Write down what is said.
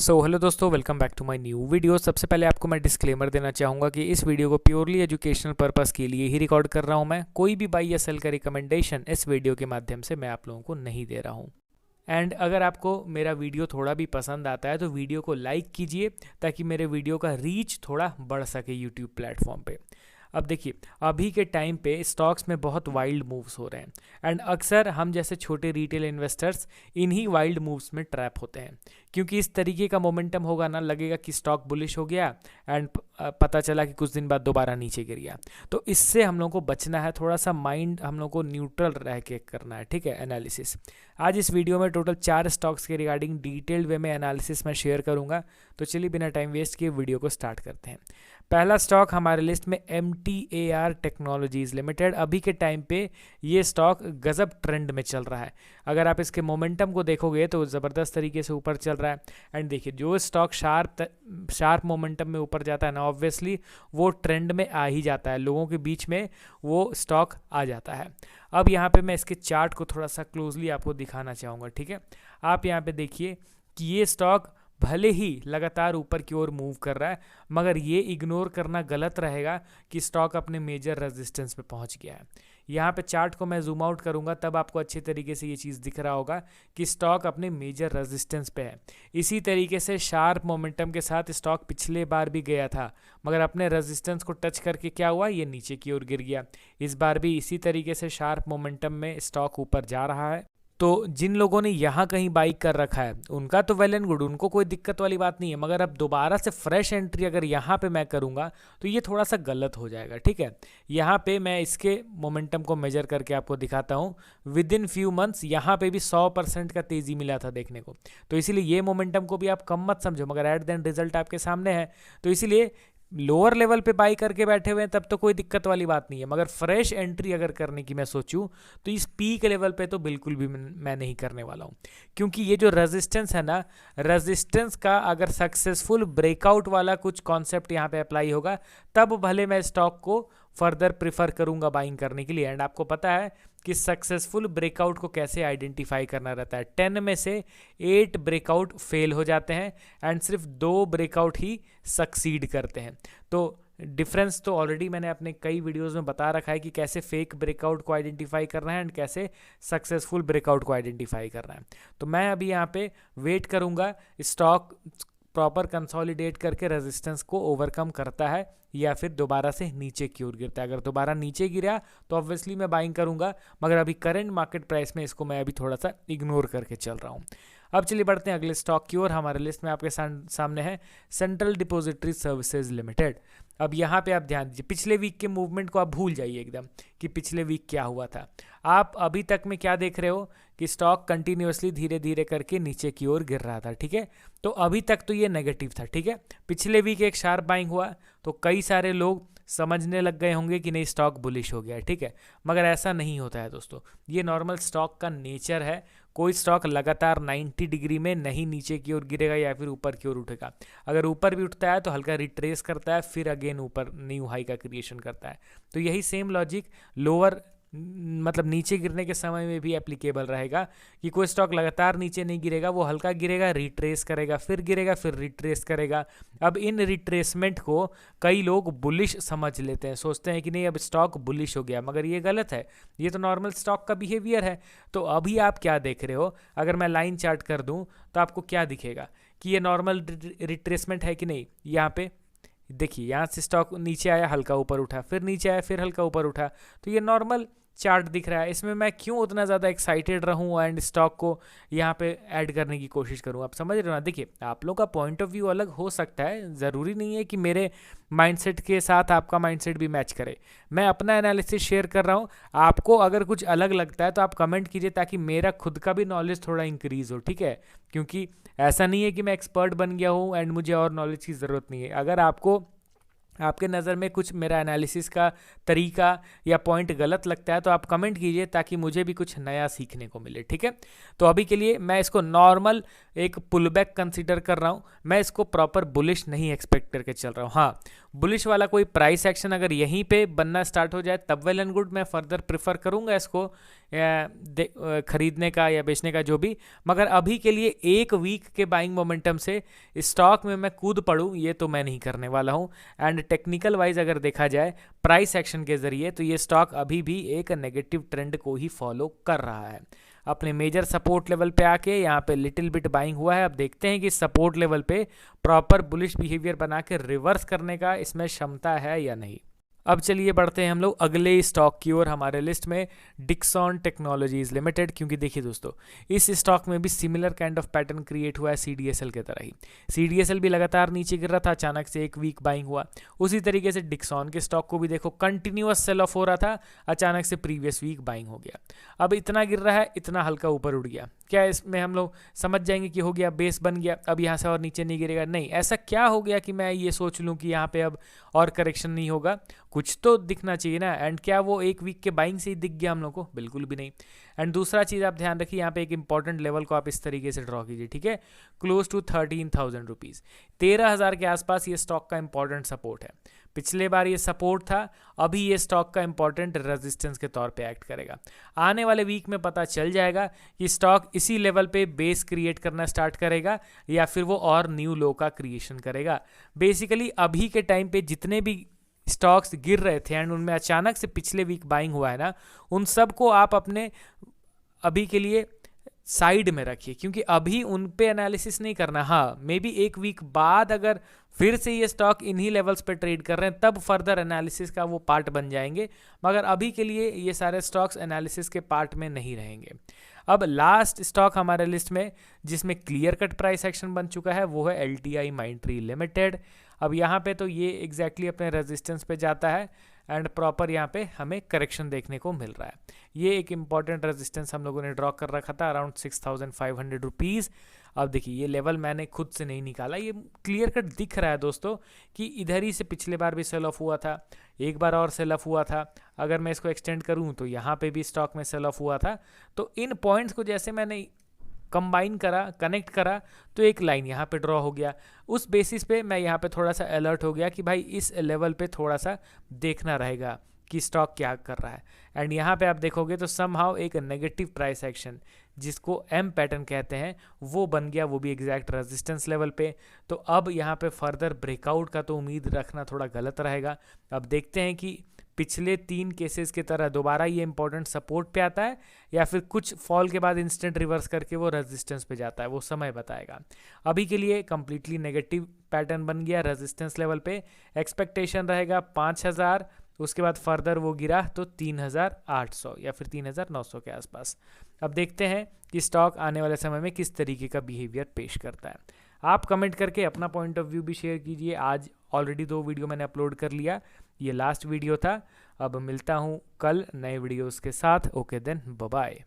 Hello दोस्तों, welcome back to my new video. सबसे पहले आपको मैं डिस्क्लेमर देना चाहूँगा कि इस वीडियो को प्योरली एजुकेशनल पर्पस के लिए ही रिकॉर्ड कर रहा हूँ। मैं कोई भी बाई या सेल का रिकमेंडेशन इस वीडियो के माध्यम से मैं आप लोगों को नहीं दे रहा हूँ। एंड अगर आपको मेरा वीडियो थोड़ा भी पसंद आता है तो वीडियो को लाइक कीजिए ताकि मेरे वीडियो का रीच थोड़ा बढ़ सके यूट्यूब प्लेटफॉर्म पे। अब देखिए, अभी के टाइम पे स्टॉक्स में बहुत वाइल्ड मूव्स हो रहे हैं एंड अक्सर हम जैसे छोटे रिटेल इन्वेस्टर्स इन्हीं वाइल्ड मूव्स में ट्रैप होते हैं, क्योंकि इस तरीके का मोमेंटम होगा ना, लगेगा कि स्टॉक बुलिश हो गया एंड पता चला कि कुछ दिन बाद दोबारा नीचे गिर गया। तो इससे हम लोग को बचना है, थोड़ा सा माइंड हम लोग को न्यूट्रल रह के करना है, ठीक है, एनालिसिस। आज इस वीडियो में टोटल 4 स्टॉक्स के रिगार्डिंग डिटेल्ड वे में एनालिसिस मैं शेयर करूंगा। तो चलिए बिना टाइम वेस्ट किए वीडियो को स्टार्ट करते हैं। पहला स्टॉक हमारे लिस्ट में MTAR टेक्नोलॉजीज लिमिटेड। अभी के टाइम पे ये स्टॉक गजब ट्रेंड में चल रहा है। अगर आप इसके मोमेंटम को देखोगे तो ज़बरदस्त तरीके से ऊपर चल रहा है। एंड देखिए, जो स्टॉक शार्प मोमेंटम में ऊपर जाता है ना, ऑब्वियसली वो ट्रेंड में आ ही जाता है, लोगों के बीच में वो स्टॉक आ जाता है। अब यहाँ पे मैं इसके चार्ट को थोड़ा सा क्लोजली आपको दिखाना चाहूँगा, ठीक है। आप यहाँ पे देखिए कि ये स्टॉक भले ही लगातार ऊपर की ओर मूव कर रहा है, मगर ये इग्नोर करना गलत रहेगा कि स्टॉक अपने मेजर रेजिस्टेंस पे पहुंच गया है। यहाँ पे चार्ट को मैं जूम आउट करूंगा तब आपको अच्छे तरीके से ये चीज़ दिख रहा होगा कि स्टॉक अपने मेजर रेजिस्टेंस पे है। इसी तरीके से शार्प मोमेंटम के साथ स्टॉक पिछले बार भी गया था, मगर अपने रेजिस्टेंस को टच करके क्या हुआ, ये नीचे की ओर गिर गया। इस बार भी इसी तरीके से शार्प मोमेंटम में स्टॉक ऊपर जा रहा है। तो जिन लोगों ने यहाँ कहीं बाई कर रखा है उनका तो वेल एंड गुड, उनको कोई दिक्कत वाली बात नहीं है, मगर अब दोबारा से फ्रेश एंट्री अगर यहाँ पे मैं करूँगा तो ये थोड़ा सा गलत हो जाएगा, ठीक है। यहाँ पे मैं इसके मोमेंटम को मेजर करके आपको दिखाता हूँ। विद इन फ्यू मंथ्स यहाँ पे भी 100% का तेज़ी मिला था देखने को। तो इसीलिए ये मोमेंटम को भी आप कम मत समझो, मगर एट द एंड रिजल्ट आपके सामने है। तो इसीलिए लोअर लेवल पे बाई करके बैठे हुए हैं तब तो कोई दिक्कत वाली बात नहीं है, मगर फ्रेश एंट्री अगर करने की मैं सोचूं तो इस पीक लेवल पे तो बिल्कुल भी मैं नहीं करने वाला हूं, क्योंकि ये जो रेजिस्टेंस है ना, रेजिस्टेंस का अगर सक्सेसफुल ब्रेकआउट वाला कुछ कॉन्सेप्ट यहाँ पे अप्लाई होगा तब भले मैं स्टॉक को फर्दर प्रिफर करूंगा बाइंग करने के लिए। एंड आपको पता है कि सक्सेसफुल ब्रेकआउट को कैसे आइडेंटिफाई करना रहता है। 10 में से 8 ब्रेकआउट फेल हो जाते हैं एंड सिर्फ 2 ब्रेकआउट ही सक्सीड करते हैं। तो डिफरेंस तो ऑलरेडी मैंने अपने कई वीडियोस में बता रखा है कि कैसे फेक ब्रेकआउट को आइडेंटिफाई करना है एंड कैसे सक्सेसफुल ब्रेकआउट को आइडेंटिफाई करना है। तो मैं अभी यहाँ पे वेट करूँगा स्टॉक प्रॉपर कंसोलिडेट करके रेजिस्टेंस को ओवरकम करता है या फिर दोबारा से नीचे की ओर गिरता है। अगर दोबारा नीचे गिरा तो ऑब्वियसली मैं बाइंग करूंगा, मगर अभी करंट मार्केट प्राइस में इसको मैं अभी थोड़ा सा इग्नोर करके चल रहा हूँ। अब चलिए बढ़ते हैं अगले स्टॉक की ओर। हमारे लिस्ट में आपके सामने है सेंट्रल डिपॉजिटरी सर्विसेज लिमिटेड। अब यहाँ पे आप ध्यान दीजिए, पिछले वीक के मूवमेंट को आप भूल जाइए एकदम कि पिछले वीक क्या हुआ था। आप अभी तक में क्या देख रहे हो कि स्टॉक कंटिन्यूअसली धीरे धीरे करके नीचे की ओर गिर रहा था, ठीक है। तो अभी तक तो ये नेगेटिव था, ठीक है। पिछले वीक एक शार्प बाइंग हुआ तो कई सारे लोग समझने लग गए होंगे कि नहीं स्टॉक बुलिश हो गया है, ठीक है, मगर ऐसा नहीं होता है दोस्तों। ये नॉर्मल स्टॉक का नेचर है। कोई स्टॉक लगातार 90 डिग्री में नहीं नीचे की ओर गिरेगा या फिर ऊपर की ओर उठेगा। अगर ऊपर भी उठता है तो हल्का रिट्रेस करता है, फिर अगेन ऊपर न्यू हाई का क्रिएशन करता है। तो यही सेम लॉजिक लोअर मतलब नीचे गिरने के समय में भी एप्लीकेबल रहेगा कि कोई स्टॉक लगातार नीचे नहीं गिरेगा, वो हल्का गिरेगा, रिट्रेस करेगा, फिर रिट्रेस करेगा। अब इन रिट्रेसमेंट को कई लोग बुलिश समझ लेते हैं, सोचते हैं कि नहीं अब स्टॉक बुलिश हो गया, मगर ये गलत है। ये तो नॉर्मल स्टॉक का बिहेवियर है। तो अभी आप क्या देख रहे हो, अगर मैं लाइन चार्ट कर दूं तो आपको क्या दिखेगा कि ये नॉर्मल रिट्रेसमेंट है कि नहीं। यहाँ पे देखिए, यहाँ से स्टॉक नीचे आया, हल्का ऊपर उठा, फिर नीचे आया, फिर हल्का ऊपर उठा। तो ये नॉर्मल चार्ट दिख रहा है। इसमें मैं क्यों उतना ज़्यादा एक्साइटेड रहूं एंड स्टॉक को यहाँ पे ऐड करने की कोशिश करूं, आप समझ रहे हो ना। देखिए, आप लोग का पॉइंट ऑफ व्यू अलग हो सकता है, ज़रूरी नहीं है कि मेरे माइंडसेट के साथ आपका माइंडसेट भी मैच करे। मैं अपना एनालिसिस शेयर कर रहा हूँ। आपको अगर कुछ अलग लगता है तो आप कमेंट कीजिए ताकि मेरा खुद का भी नॉलेज थोड़ा इंक्रीज हो, ठीक है। क्योंकि ऐसा नहीं है कि मैं एक्सपर्ट बन गया हूँ एंड मुझे और नॉलेज की ज़रूरत नहीं है। अगर आपको आपके नज़र में कुछ मेरा एनालिसिस का तरीका या पॉइंट गलत लगता है तो आप कमेंट कीजिए ताकि मुझे भी कुछ नया सीखने को मिले, ठीक है। तो अभी के लिए मैं इसको नॉर्मल एक पुल बैक कंसिडर कर रहा हूँ। मैं इसको प्रॉपर बुलिश नहीं एक्सपेक्ट करके चल रहा हूँ। हाँ, बुलिश वाला कोई प्राइस एक्शन अगर यहीं पे बनना स्टार्ट हो जाए तब वेल एंड गुड, मैं फर्दर प्रेफर करूंगा इसको खरीदने का या बेचने का जो भी। मगर अभी के लिए एक वीक के बाइंग मोमेंटम से स्टॉक में मैं कूद पड़ूं, ये तो मैं नहीं करने वाला हूं। एंड टेक्निकल वाइज अगर देखा जाए प्राइस एक्शन के जरिए, तो ये स्टॉक अभी भी एक नेगेटिव ट्रेंड को ही फॉलो कर रहा है। अपने मेजर सपोर्ट लेवल पे आके यहाँ पे लिटिल बिट बाइंग हुआ है। अब देखते हैं कि सपोर्ट लेवल पे प्रॉपर बुलिश बिहेवियर बना के रिवर्स करने का इसमें क्षमता है या नहीं। अब चलिए बढ़ते हैं हम लोग अगले स्टॉक की ओर हमारे लिस्ट में, डिक्सन टेक्नोलॉजीज लिमिटेड। क्योंकि देखिए दोस्तों, इस स्टॉक में भी similar kind of pattern create हुआ है सीडीएसएल के तरह ही। सीडीएसएल भी लगातार नीचे गिर रहा था, अचानक से एक वीक बाइंग हुआ। उसी तरीके से डिक्सन के स्टॉक को भी देखो, कंटिन्यूअस सेल ऑफ हो रहा था, अचानक से प्रीवियस वीक बाइंग हो गया। अब इतना गिर रहा है, इतना हल्का ऊपर उड़ गया। क्या इसमें हम लोग समझ जाएंगे कि हो गया, बेस बन गया, अब यहाँ से और नीचे नहीं गिरेगा? नहीं, ऐसा क्या हो गया कि मैं ये सोच लूँ कि यहाँ पे अब और करेक्शन नहीं होगा? कुछ तो दिखना चाहिए ना। एंड क्या वो एक वीक के बाइंग से ही दिख गया हम लोग को? बिल्कुल भी नहीं। एंड दूसरा चीज़ आप ध्यान रखिए, यहाँ पे एक इंपॉर्टेंट लेवल को आप इस तरीके से ड्रॉ कीजिए, ठीक है, क्लोज टू 13,000 रुपीज़, 13,000 के आसपास ये स्टॉक का इंपॉर्टेंट सपोर्ट है। पिछले बार ये सपोर्ट था, अभी ये स्टॉक का इंपॉर्टेंट रेजिस्टेंस के तौर पे एक्ट करेगा। आने वाले वीक में पता चल जाएगा कि स्टॉक इसी लेवल पे बेस क्रिएट करना स्टार्ट करेगा या फिर वो और न्यू लो का क्रिएशन करेगा। बेसिकली अभी के टाइम पे जितने भी स्टॉक्स गिर रहे थे एंड उनमें अचानक से पिछले वीक बाइंग हुआ है ना, उन सब को आप अपने अभी के लिए साइड में रखिए, क्योंकि अभी उन पे एनालिसिस नहीं करना। हाँ, मे बी एक वीक बाद अगर फिर से ये स्टॉक इन्हीं लेवल्स पे ट्रेड कर रहे हैं तब फर्दर एनालिसिस का वो पार्ट बन जाएंगे, मगर अभी के लिए ये सारे स्टॉक्स एनालिसिस के पार्ट में नहीं रहेंगे। अब लास्ट स्टॉक हमारे लिस्ट में जिसमें क्लियर कट प्राइस एक्शन बन चुका है वो है LTI माइंडट्री लिमिटेड। अब यहाँ पे तो ये एग्जैक्टली अपने रेजिस्टेंस पे जाता है एंड प्रॉपर यहाँ पे हमें करेक्शन देखने को मिल रहा है। ये एक इंपॉर्टेंट रेजिस्टेंस हम लोगों ने ड्रॉ कर रखा था अराउंड 6,500 रुपीज़। अब देखिए ये लेवल मैंने खुद से नहीं निकाला, ये क्लियर कट दिख रहा है दोस्तों कि इधर ही से पिछले बार भी सेल ऑफ हुआ था, एक बार और सेल ऑफ हुआ था। अगर मैं इसको एक्सटेंड करूँ तो यहाँ पे भी स्टॉक में सेल ऑफ हुआ था। तो इन पॉइंट्स को जैसे मैंने कंबाइन करा, कनेक्ट करा, तो एक लाइन यहाँ पे ड्रॉ हो गया। उस बेसिस पे मैं यहाँ पे थोड़ा सा अलर्ट हो गया कि भाई इस लेवल पे थोड़ा सा देखना रहेगा कि स्टॉक क्या कर रहा है। एंड यहाँ पे आप देखोगे तो समहाउ एक नेगेटिव प्राइस एक्शन जिसको एम पैटर्न कहते हैं वो बन गया, वो भी एग्जैक्ट रेजिस्टेंस लेवल पे। तो अब यहाँ पे फर्दर ब्रेकआउट का तो उम्मीद रखना थोड़ा गलत रहेगा। अब देखते हैं कि पिछले 3 केसेस की तरह दोबारा ये इंपॉर्टेंट सपोर्ट पे आता है या फिर कुछ फॉल के बाद इंस्टेंट रिवर्स करके वो रेजिस्टेंस पे जाता है, वो समय बताएगा। अभी के लिए कंप्लीटली नेगेटिव पैटर्न बन गया रेजिस्टेंस लेवल पे। एक्सपेक्टेशन रहेगा 5,000, उसके बाद फर्दर वो गिरा तो 3,800 या फिर 3,900 के आसपास। अब देखते हैं कि स्टॉक आने वाले समय में किस तरीके का बिहेवियर पेश करता है। आप कमेंट करके अपना पॉइंट ऑफ व्यू भी शेयर कीजिए। आज ऑलरेडी 2 वीडियो मैंने अपलोड कर लिया, ये लास्ट वीडियो था। अब मिलता हूँ कल नए वीडियोस के साथ। Okay then, bye bye.